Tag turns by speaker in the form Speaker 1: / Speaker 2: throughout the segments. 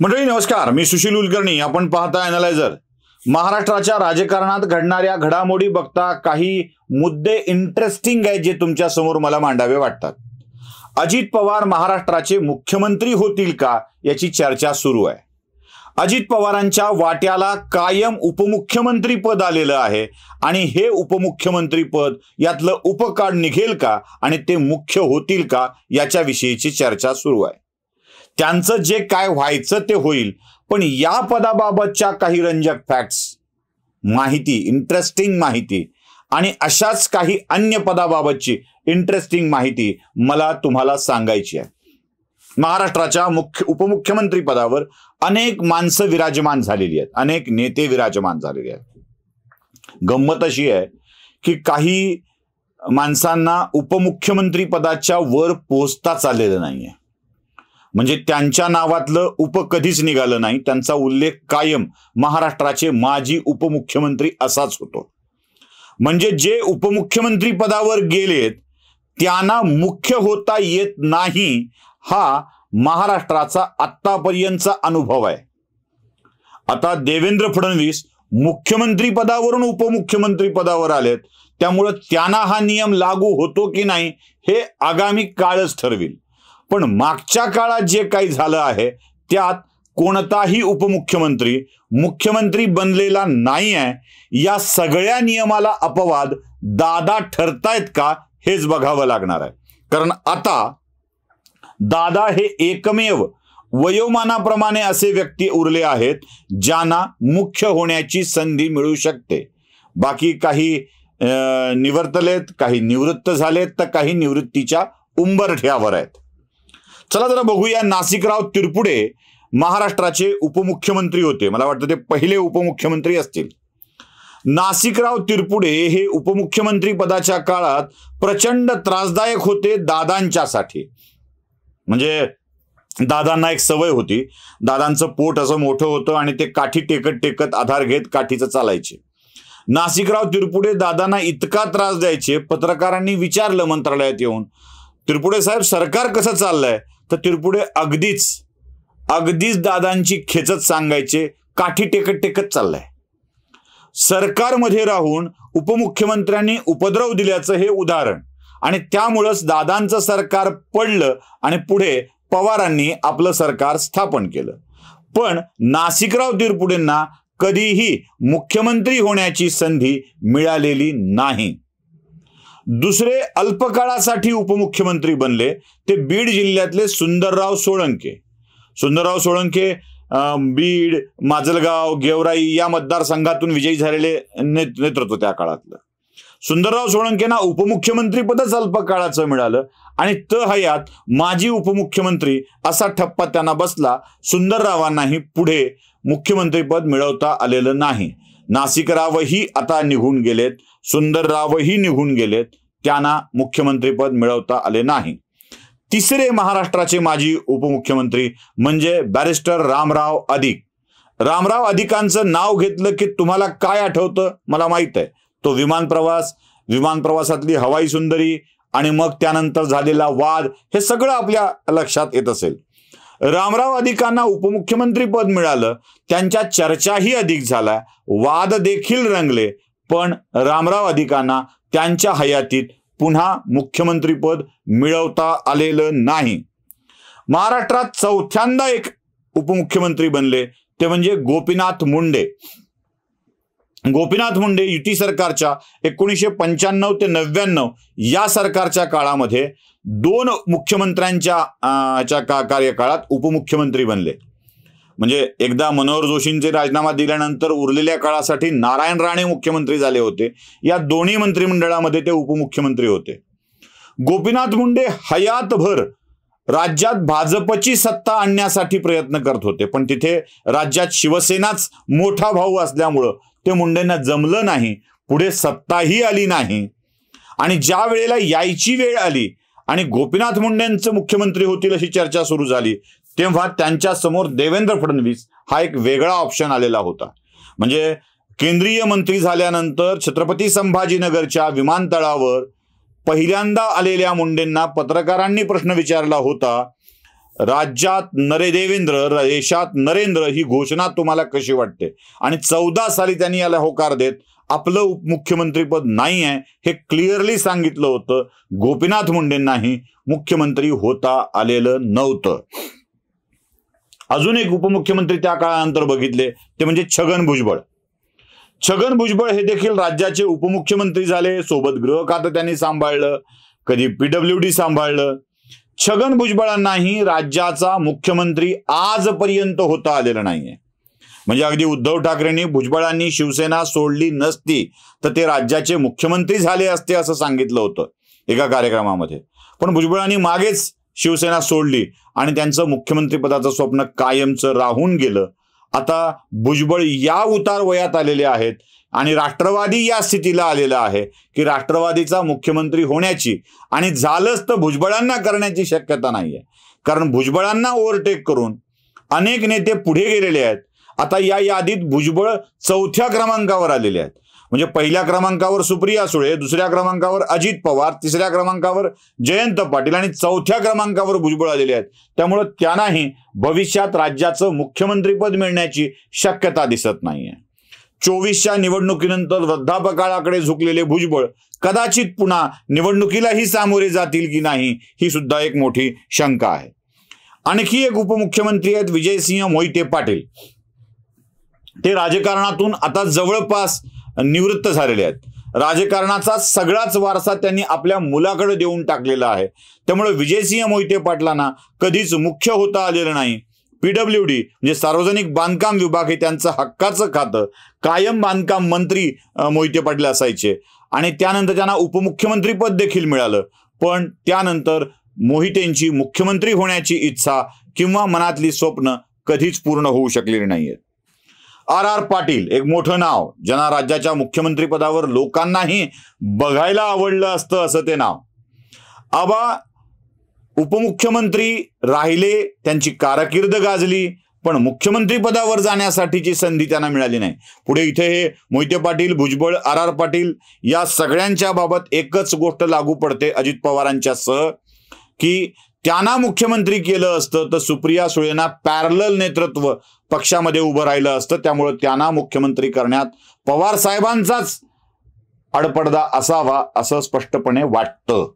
Speaker 1: मंडळी नमस्कार, मी सुशील कुलकर्णी. आपण पाहता अॅनालायझर. महाराष्ट्राच्या राजकारणात घडणाऱ्या घडामोडी बघता काही मुद्दे इंटरेस्टिंग आहेत जे तुमच्या समोर मला मांडावे वाटतात. अजित पवार महाराष्ट्राचे मुख्यमंत्री होतील का याची चर्चा सुरू आहे. अजित पवारांच्या वाट्याला कायम उपमुख्यमंत्री पद आलेलं आहे आणि हे उपमुख्यमंत्री पद यातलं उपकाळ निघेल का आणि ते मुख्य होतील का याच्याविषयीची चर्चा सुरू आहे. त्यांचं जे काय व्हायचं ते होईल, पण या पदाबाबतच्या काही रंजक फॅक्ट्स, माहिती, इंटरेस्टिंग माहिती आणि अशाच काही अन्य पदाबाबतची इंटरेस्टिंग माहिती मला तुम्हाला सांगायची आहे. महाराष्ट्राच्या उपमुख्यमंत्री पदावर अनेक माणसं विराजमान झालेली आहेत, अनेक नेते विराजमान झालेले आहेत. गंमत अशी आहे की काही माणसांना उपमुख्यमंत्री पदाच्या वर पोहोचताच आलेलं नाहीये. म्हणजे त्यांच्या नावातलं उप कधीच निघालं नाही. त्यांचा उल्लेख कायम महाराष्ट्राचे माजी उपमुख्यमंत्री असाच होतो. म्हणजे जे उपमुख्यमंत्री पदावर गेलेत त्यांना मुख्य होता येत नाही, हा महाराष्ट्राचा आत्तापर्यंतचा अनुभव आहे. आता देवेंद्र फडणवीस मुख्यमंत्री पदावरून उपमुख्यमंत्री पदावर आलेत, त्यामुळे त्यांना हा नियम लागू होतो की नाही हे आगामी काळच ठरवेल. पण मागच्या काळात जे काही झालं आहे त्यात कोणताही उपमुख्यमंत्री मुख्यमंत्री बनलेला नाही आहे. या सगळ्या नियमाला अपवाद दादा ठरतायत का हेच बघावं लागणार आहे. कारण आता दादा हे एकमेव वयोमानाप्रमाणे असे व्यक्ती उरले आहेत ज्यांना मुख्य होण्याची संधी मिळू शकते. बाकी काही निवर्तलेत, काही निवृत्त झालेत, तर काही निवृत्तीच्या उंबरठ्यावर आहेत. चला जरा बघूया. नाशिकराव तिरपुडे महाराष्ट्राचे उपमुख्यमंत्री होते. मला वाटतं ते पहिले उपमुख्यमंत्री असतील. नाशिकराव तिरपुडे हे उपमुख्यमंत्री पदाच्या काळात प्रचंड त्रासदायक होते दादांच्यासाठी. म्हणजे दादांना एक सवय होती, दादांचं पोट असं मोठं होतं आणि ते काठी टेकत टेकत आधार घेत काठीचं चालायचे. नाशिकराव तिरपुडे दादांना इतका त्रास द्यायचे, पत्रकारांनी विचारलं मंत्रालयात येऊन, तिरपुडे साहेब सरकार कसं चाललंय, तर तिरपुडे अगदीच दादांची खेचत सांगायचे, काठी टेकत टेकत चाललंय. सरकारमध्ये राहून उपमुख्यमंत्र्यांनी उपद्रव दिल्याचं हे उदाहरण. आणि त्यामुळंच दादांचं सरकार पडलं आणि पुढे पवारांनी आपलं सरकार स्थापन केलं. पण नाशिकराव तिरपुडेंना कधीही मुख्यमंत्री होण्याची संधी मिळालेली नाही. दुसरे अल्पकाळासाठी उपमुख्यमंत्री बनले ते बीड जिल्ह्यातले सुंदरराव सोळंके. सुंदरराव सोळंके बीड, माजलगाव, गेवराई या मतदारसंघातून विजयी झालेले नेतृत्व त्या काळातलं. सुंदरराव सोळंकेंना उपमुख्यमंत्री पदच अल्पकाळाचं मिळालं आणि हयात माजी उपमुख्यमंत्री असा ठप्पा त्यांना बसला. सुंदररावांनाही पुढे मुख्यमंत्रीपद मिळवता आलेलं नाही. नाशिकरावही आता निघून गेलेत, सुंदररावही निघून गेलेत, त्यांना मुख्यमंत्रीपद मिळवता आले नाही. तिसरे महाराष्ट्राचे माजी उपमुख्यमंत्री म्हणजे बॅरिस्टर रामराव अधिक. रामराव अधिकांचं नाव घेतलं की तुम्हाला काय आठवतं मला माहित आहे. तो विमान प्रवासातली हवाई सुंदरी आणि मग त्यानंतर झालेला वाद, हे सगळं आपल्या लक्षात येत असेल. रामराव अधिकांना उपमुख्यमंत्री पद मिळालं, त्यांच्या चर्चाही अधिक झाल्या, वाद देखील रंगले, पण रामराव अधिकांना त्यांच्या हयातीत पुन्हा मुख्यमंत्रीपद मिळवता आलेलं नाही. महाराष्ट्रात चौथ्यांदा एक उपमुख्यमंत्री बनले ते म्हणजे गोपीनाथ मुंडे. गोपीनाथ मुंडे युती सरकारच्या 1995 ते 99 या सरकारच्या काळामध्ये दोन मुख्यमंत्र्यांच्या कार्यकाळात उपमुख्यमंत्री बनले. म्हणजे एकदा मनोहर जोशींचे राजीनामा दिल्यानंतर उरलेल्या काळासाठी नारायण राणे मुख्यमंत्री झाले होते. या दोन्ही मंत्रिमंडळामध्ये ते उपमुख्यमंत्री होते. गोपीनाथ मुंडे हयातभर राज्यात भाजपची सत्ता आणण्यासाठी प्रयत्न करत होते, पण तिथे राज्यात शिवसेनाच मोठा भाऊ असल्यामुळं ते मुंडेंना जमलं नाही. पुढे सत्ताही आली नाही आणि ज्या वेळेला यायची वेळ आली आणि गोपीनाथ मुंडेंचं मुख्यमंत्री होतील अशी चर्चा सुरू झाली, तेव्हा त्यांच्या समोर देवेंद्र फडणवीस हा एक वेगळा ऑप्शन आलेला होता. म्हणजे केंद्रीय मंत्री झाल्यानंतर छत्रपती संभाजीनगरच्या विमानतळावर पहिल्यांदा आलेल्या मुंडेंना पत्रकारांनी प्रश्न विचारला होता, राज्यात देवेंद्र, देशात नरेंद्र ही घोषणा तुम्हाला कशी वाटते? आणि 14 साली त्यांनी याला होकार देत आपलं उपमुख्यमंत्रीपद नाही आहे हे क्लिअरली सांगितलं होतं. गोपीनाथ मुंडेंनाही मुख्यमंत्री होता आलेलं नव्हतं. अजून एक उपमुख्यमंत्री त्या काळानंतर बघितले ते म्हणजे छगन भुजबळ. छगन भुजबळ हे देखील राज्याचे उपमुख्यमंत्री झाले. सोबत गृह खातं त्यांनी सांभाळलं, कधी PWD सांभाळलं. छगन भुजबळांनाही राज्याचा मुख्यमंत्री आजपर्यंत होता आलेला नाहीये. म्हणजे अगदी उद्धव ठाकरेंनी भुजबळांनी शिवसेना सोडली नसती तर ते राज्याचे मुख्यमंत्री झाले असते असं सांगितलं होतं एका कार्यक्रमामध्ये. पण भुजबळांनी मागेच शिवसेना सोडली आणि त्यांचं मुख्यमंत्रीपदाचं स्वप्न कायमचं राहून गेलं. आता भुजबळ या उतार वयात आलेले आहेत आणि राष्ट्रवादी या स्थितीला आलेला आहे की राष्ट्रवादीचा मुख्यमंत्री होण्याची आणि झालंच तर भुजबळांना करण्याची शक्यता नाहीये. कारण भुजबळांना ओव्हरटेक करून अनेक नेते पुढे गेलेले आहेत. आता या यादीत भुजबळ 4थ्या क्रमांकावर आलेले आहेत. म्हणजे पहिल्या क्रमांकावर सुप्रिया सुळे, दुसऱ्या क्रमांकावर अजित पवार, तिसऱ्या क्रमांकावर जयंत पाटील आणि 4थ्या क्रमांकावर भुजबळ आलेले आहेत. त्यामुळे त्यांनाही भविष्यात राज्याचं मुख्यमंत्रीपद मिळण्याची शक्यता दिसत नाहीये. 24च्या निवडणुकीनंतर वृद्धापकाळाकडे झुकलेले भुजबळ कदाचित पुन्हा निवडणुकीलाही सामोरे जातील की नाही ही सुद्धा एक मोठी शंका आहे. आणखी एक उपमुख्यमंत्री आहेत विजयसिंह मोहिते पाटील. ते राजकारणातून आता जवळपास निवृत्त झालेले आहेत. राजकारणाचा सगळाच वारसा त्यांनी आपल्या मुलाकडे देऊन टाकलेला आहे. त्यामुळे विजयसिंह मोहिते पाटलांना कधीच मुख्य होता आलेलं नाही. PWD म्हणजे सार्वजनिक बांधकाम विभाग हे त्यांचं हक्काचं खातं. कायम बांधकाम मंत्री मोहिते पाटील असायचे आणि त्यानंतर त्यांना उपमुख्यमंत्रीपद देखील मिळालं. पण त्यानंतर मोहितेंची मुख्यमंत्री होण्याची इच्छा किंवा मनातली स्वप्न कधीच पूर्ण होऊ शकलेली नाहीयेत. RR पाटील एक मोठं नाव, ज्यांना राज्याच्या मुख्यमंत्रीपदावर लोकांनाही बघायला आवडलं असतं असं ते नाव. आबा उपमुख्यमंत्री राहिले, त्यांची कारकीर्द गाजली, पण मुख्यमंत्री पदावर जाण्यासाठीची संधी त्यांना मिळाली नाही. पुढे इथे हे मोहिते पाटील, भुजबळ, RR पाटील या सगळ्यांच्या बाबत एकच गोष्ट लागू पडते अजित पवारांच्या सह, की त्यांना मुख्यमंत्री केलं असतं तर सुप्रिया सुळेंना पॅरलल नेतृत्व पक्षामध्ये उभं राहिलं असतं. त्यामुळे त्यांना मुख्यमंत्री करण्यात पवार साहेबांचाच अडपडदा असावा असं स्पष्टपणे वाटतं.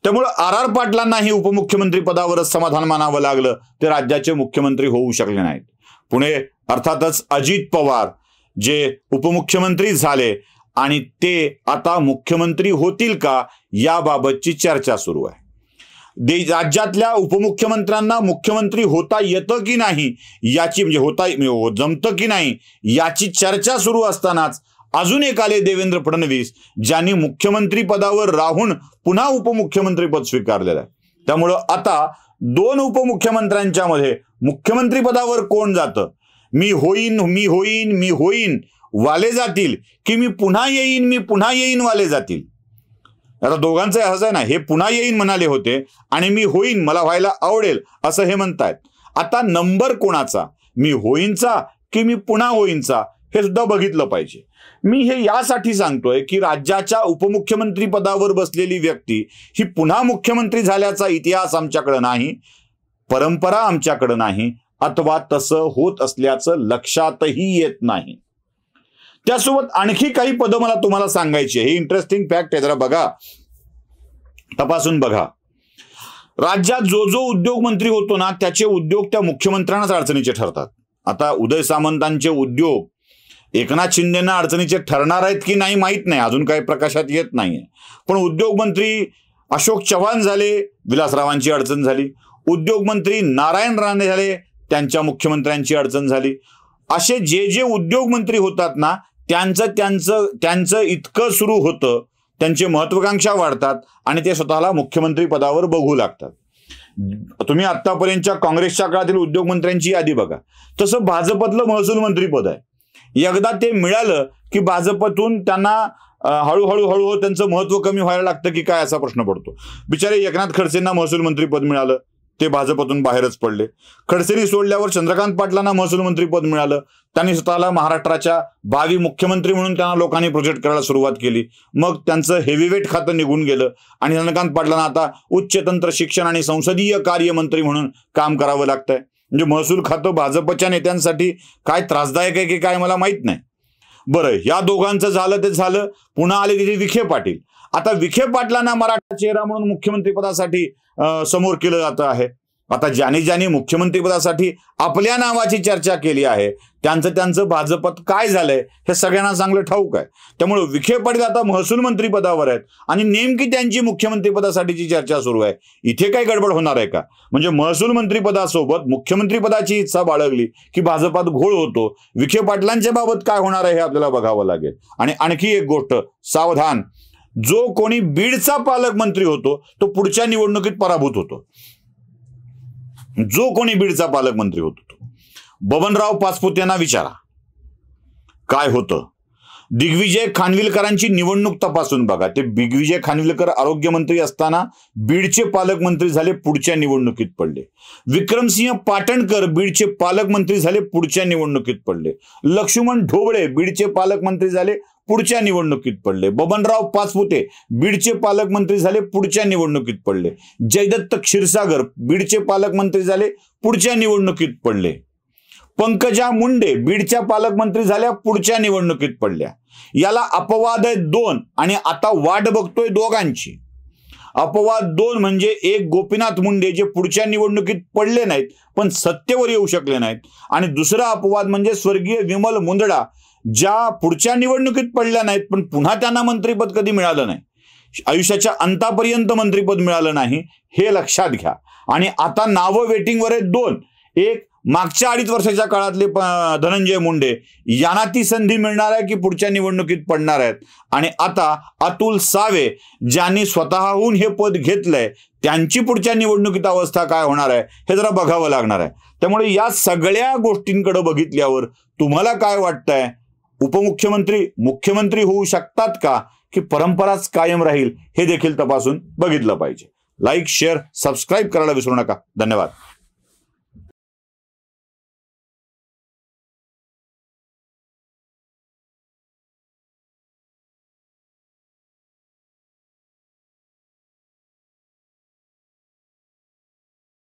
Speaker 1: त्यामुळे RR पाटलांनाही उपमुख्यमंत्री पदावरच समाधान मानावं लागलं. ते राज्याचे मुख्यमंत्री होऊ शकले नाहीत. पुणे अर्थातच अजित पवार जे उपमुख्यमंत्री झाले आणि ते आता मुख्यमंत्री होतील का याबाबतची चर्चा सुरू आहे. राज्यातल्या उपमुख्यमंत्र्यांना मुख्यमंत्री होता येतं की नाही याची म्हणजे जमतं की नाही याची चर्चा सुरू असतानाच अजून एक आले देवेंद्र फडणवीस, ज्यांनी मुख्यमंत्री पदावर राहून पुन्हा उपमुख्यमंत्री पद स्वीकारलेलं आहे. त्यामुळं आता 2 उपमुख्यमंत्र्यांच्या मध्ये मुख्यमंत्री पदावर कोण जातं? मी होईन वाले जातील की मी पुन्हा येईन वाले जातील? आता दोघांचं असं आहे ना, हे पुन्हा येईन म्हणाले होते आणि मी होईन, मला व्हायला आवडेल असं हे म्हणतायत. आता नंबर कोणाचा, मी होईनचा की मी पुन्हा होईनचा, हे सुद्धा बघितलं पाहिजे. मी हे यासाठी सांगतोय की राज्याच्या उपमुख्यमंत्री पदावर बसलेली व्यक्ती ही पुन्हा मुख्यमंत्री झाल्याचा इतिहास आमच्याकडे नाही, परंपरा आमच्याकडे नाही, अथवा तसं होत असल्याचं लक्षातही येत नाही. त्यासोबत आणखी काही पदं मला तुम्हाला सांगायची आहे. हे इंटरेस्टिंग फॅक्ट आहे, जरा बघा, तपासून बघा. राज्यात जो उद्योगमंत्री होतो ना त्याचे उद्योग त्या मुख्यमंत्र्यांनाच अडचणीचे ठरतात. आता उदय सामंतांचे उद्योग एकनाथ शिंदेना अडचणीचे ठरणार आहेत की नाही माहीत नाही, अजून काही प्रकाशात येत नाहीये. पण उद्योगमंत्री अशोक चव्हाण झाले, विलासरावांची अडचण झाली. उद्योगमंत्री नारायण राणे झाले, त्यांच्या मुख्यमंत्र्यांची अडचण झाली. असे जे उद्योगमंत्री होतात ना त्यांचं इतकं सुरू होतं, त्यांची महत्वाकांक्षा वाढतात आणि ते स्वतःला मुख्यमंत्री पदावर बघू लागतात. तुम्ही काँग्रेसच्या काळातील उद्योगमंत्र्यांची यादी बघा. तसं भाजपतलं महसूल मंत्री पद आहे. एकदा ते मिळालं की भाजपतून त्यांना हळूहळू त्यांचं महत्व कमी व्हायला लागतं की काय असा प्रश्न पडतो. बिचारे एकनाथ खडसेंना महसूल मंत्री पद मिळालं, ते भाजपतून बाहेरच पडले. खडसेंनी सोडल्यावर चंद्रकांत पाटलांना महसूल मंत्री पद मिळालं. त्यांनी स्वतःला महाराष्ट्राच्या भावी मुख्यमंत्री म्हणून त्यांना लोकांनी प्रोजेक्ट करायला सुरुवात केली. मग त्यांचं हेवीवेट खातं निघून गेलं आणि चंद्रकांत पाटलांना आता उच्च तंत्र शिक्षण आणि संसदीय कार्य मंत्री म्हणून काम करावं लागतंय. म्हणजे महसूल खातं भाजपच्या नेत्यांसाठी काय त्रासदायक आहे की काय मला माहित नाही. बरं, या दोघांचं झालं ते झालं. पुन्हा आले तिथे विखे पाटील. आता विखे पाटलांना मराठा चेहरा म्हणून मुख्यमंत्रीपदासाठी समोर केलं जातं आहे. आता ज्याने मुख्यमंत्रीपदासाठी आपल्या नावाची चर्चा केली आहे त्यांचं भाजपात काय झालंय हे सगळ्यांना चांगलं ठाऊक आहे. त्यामुळे विखे पाटील आता महसूल मंत्रीपदावर आहेत आणि नेमकी त्यांची मुख्यमंत्रीपदासाठीची चर्चा सुरू आहे. इथे काय गडबड होणार आहे का? म्हणजे महसूल मंत्रीपदासोबत मुख्यमंत्रीपदाची इच्छा बाळगली की भाजपात घोळ होतो. विखे पाटलांच्या बाबत काय होणार आहे हे आपल्याला बघावं लागेल. आणि आणखी एक गोष्ट, सावधान, जो कोणी बीडचा पालकमंत्री होतो तो पुढच्या निवडणुकीत पराभूत होतो. जो कोणी बीडचा पालकमंत्री होतो तो. बबनराव पाचपुते यांना विचारा काय होतं. दिग्विजय खानविलकरांची निवडणूक तपासून बघा. ते दिग्विजय खानविलकर आरोग्यमंत्री असताना बीडचे पालकमंत्री झाले, पुढच्या निवडणुकीत पडले. विक्रमसिंह पाटणकर बीडचे पालकमंत्री झाले, पुढच्या निवडणुकीत पडले. लक्ष्मण ढोबळे बीडचे पालकमंत्री झाले, पुढच्या निवडणुकीत पडले. बबनराव पाचपुते बीडचे पालकमंत्री झाले, पुढच्या निवडणुकीत पडले. जयदत्त क्षीरसागर बीडचे पालकमंत्री झाले, पुढच्या निवडणुकीत पडले. पंकजा मुंडे बीडच्या पालकमंत्री झाल्या, पुढच्या निवडणुकीत पडल्या. याला अपवाद आहे 2 आणि आता वाट बघतोय दोघांची. अपवाद 2 म्हणजे एक गोपीनाथ मुंडे जे पुढच्या निवडणुकीत पडले नाहीत पण सत्तेवर येऊ शकले नाहीत, आणि दुसरा अपवाद म्हणजे स्वर्गीय विमल मुंदडा ज्या पुढच्या निवडणुकीत पडल्या नाहीत पण पुन्हा त्यांना मंत्रिपद कधी मिळालं नाही, आयुष्याच्या अंतापर्यंत मंत्रिपद मिळालं नाही, हे लक्षात घ्या. आणि आता नावं वेटिंगवर आहेत 2. एक मागच्या 2.5 वर्षाच्या काळातले धनंजय मुंडे यांना ती संधी मिळणार आहे की पुढच्या निवडणुकीत पडणार आहेत, आणि आता अतुल सावे ज्यांनी स्वतःहून हे पद घेतलंय त्यांची पुढच्या निवडणुकीत अवस्था काय होणार आहे हे जरा बघावं लागणार आहे. त्यामुळे या सगळ्या गोष्टींकडे बघितल्यावर तुम्हाला काय वाटतंय, उपमुख्यमंत्री मुख्यमंत्री होऊ शकतात का की परंपराच कायम राहील हे देखील तपासून बघितलं पाहिजे. लाईक, शेअर, सबस्क्राईब करायला विसरू नका. धन्यवाद.